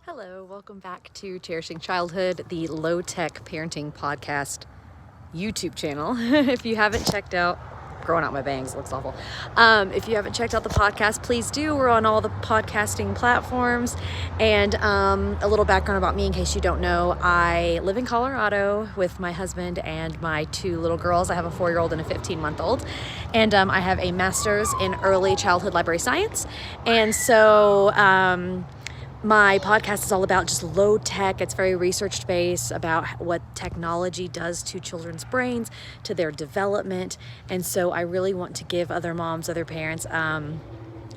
Hello, welcome back to Cherishing Childhood, the low-tech parenting podcast YouTube channel. If you haven't checked out, growing out my bangs looks awful. If you haven't checked out the podcast, please do. We're on all the podcasting platforms. And a little background about me in case you don't know, I live in Colorado with my husband and my two little girls. I have a 4-year-old and a 15-month-old. And I have a master's in early childhood library science. And so my podcast is all about just low tech. It's very research based about what technology does to children's brains, to their development. And so I really want to give other moms, other parents,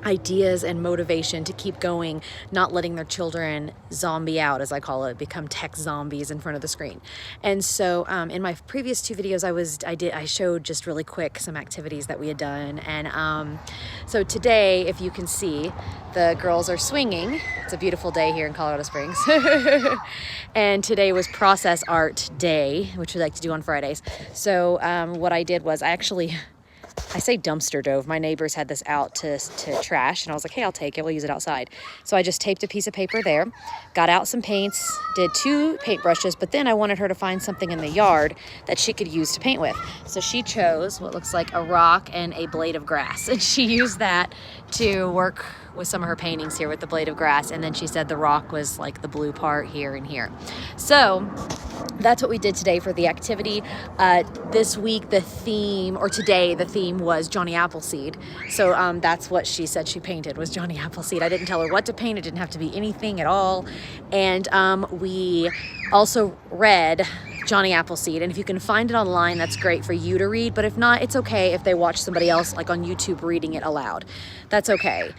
ideas and motivation to keep going, not letting their children zombie out, as I call it, become tech zombies in front of the screen. And so in my previous two videos, I showed just really quick some activities that we had done. And so today, if you can see, the girls are swinging. It's a beautiful day here in Colorado Springs. And today was process art day, which we like to do on Fridays. So what I did was I say dumpster dove. My neighbors had this out to trash, and I was like, hey, I'll take it. We'll use it outside. So I just taped a piece of paper there, got out some paints, did 2 paintbrushes, but then I wanted her to find something in the yard that she could use to paint with. So she chose what looks like a rock and a blade of grass, and she used that to work with some of her paintings here with the blade of grass. And then she said the rock was like the blue part here and here. So that's what we did today for the activity. This week, the theme was Johnny Appleseed. So that's what she said she painted, was Johnny Appleseed. I didn't tell her what to paint. It didn't have to be anything at all. And we also read Johnny Appleseed. And if you can find it online, that's great for you to read. But if not, it's okay if they watch somebody else like on YouTube reading it aloud. That's okay.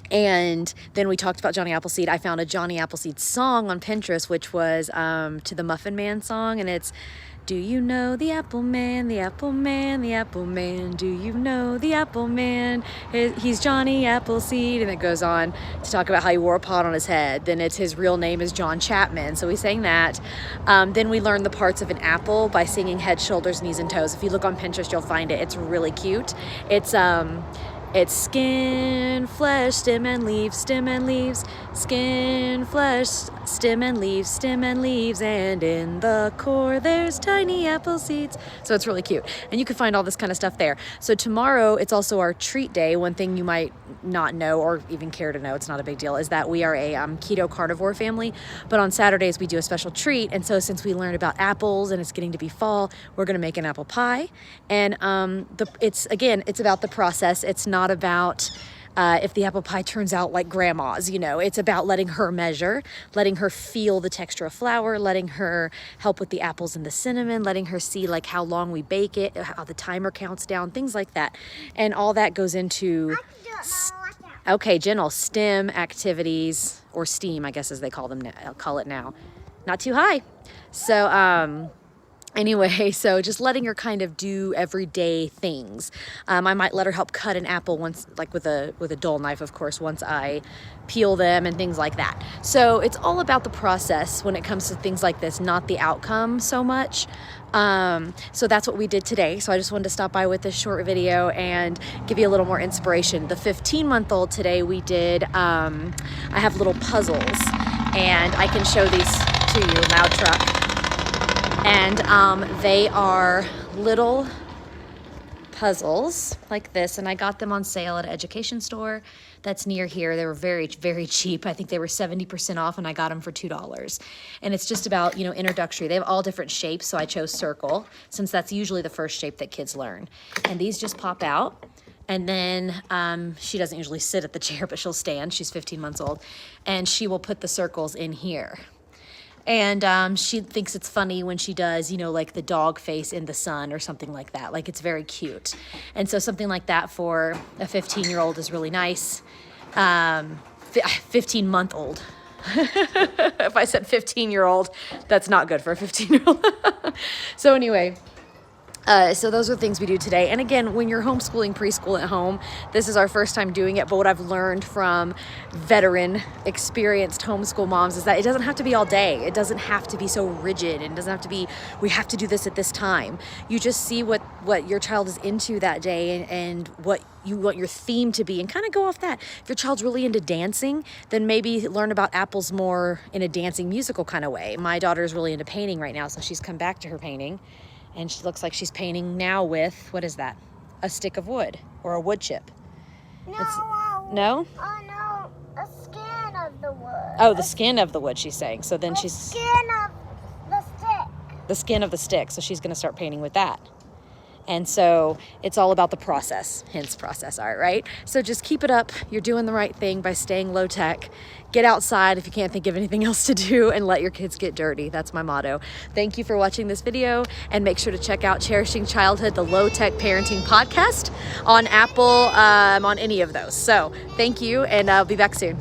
And then we talked about Johnny Appleseed. I found a Johnny Appleseed song on Pinterest, which was to the Muffin Man song. And it's, do you know the Apple Man, the Apple Man, the Apple Man? Do you know the Apple Man? He's Johnny Appleseed. And it goes on to talk about how he wore a pot on his head. Then his real name is John Chapman. So we sang that. Then we learned the parts of an apple by singing head, shoulders, knees, and toes. If you look on Pinterest, you'll find it. It's really cute. It's skin, flesh, stem and leaves, stem and leaves, skin, flesh, stem and leaves, stem and leaves, and in the core there's tiny apple seeds. So it's really cute. And you can find all this kind of stuff there. So tomorrow, it's also our treat day. One thing you might not know or even care to know, it's not a big deal, is that we are a keto carnivore family. But on Saturdays, we do a special treat. And so since we learned about apples and it's getting to be fall, we're going to make an apple pie. And it's about the process. It's not about if the apple pie turns out like grandma's, it's about letting her measure, letting her feel the texture of flour, letting her help with the apples and the cinnamon, letting her see like how long we bake it, how the timer counts down, things like that. And all that goes into, STEM activities, or STEAM, I guess as they call it now. Not too high. So, anyway, so just letting her kind of do everyday things. I might let her help cut an apple once, like with a dull knife, of course, once I peel them and things like that. So it's all about the process when it comes to things like this, not the outcome so much. So that's what we did today. So I just wanted to stop by with this short video and give you a little more inspiration. The 15-month-old today we did, I have little puzzles, and I can show these to you, loud truck. And they are little puzzles like this, and I got them on sale at an education store that's near here. They were very, very cheap. I think they were 70% off, and I got them for $2. And it's just about, introductory. They have all different shapes, so I chose circle, since that's usually the first shape that kids learn. And these just pop out. And then she doesn't usually sit at the chair, but she'll stand. She's 15 months old. And she will put the circles in here. And she thinks it's funny when she does, like the dog face in the sun or something like that. Like, it's very cute. And so something like that for a 15-year-old is really nice. 15-month-old. If I said 15-year-old, that's not good for a 15-year-old. So anyway, So those are things we do today. And again, when you're homeschooling preschool at home, this is our first time doing it. But what I've learned from veteran, experienced homeschool moms is that it doesn't have to be all day. It doesn't have to be so rigid. And it doesn't have to be, we have to do this at this time. You just see what your child is into that day and what you want your theme to be and kind of go off that. If your child's really into dancing, then maybe learn about apples more in a dancing musical kind of way. My daughter is really into painting right now, so she's come back to her painting. And she looks like she's painting now with, what is that? A stick of wood or a wood chip. No. No? Oh, no. The skin of the wood. Oh, the skin of the wood, she's saying. So then The skin of the stick. The skin of the stick. So she's going to start painting with that. And so it's all about the process, hence process art, right? So just keep it up. You're doing the right thing by staying low tech. Get outside if you can't think of anything else to do and let your kids get dirty. That's my motto. Thank you for watching this video, and make sure to check out Cherishing Childhood, the Low Tech Parenting Podcast on Apple, on any of those. So thank you, and I'll be back soon.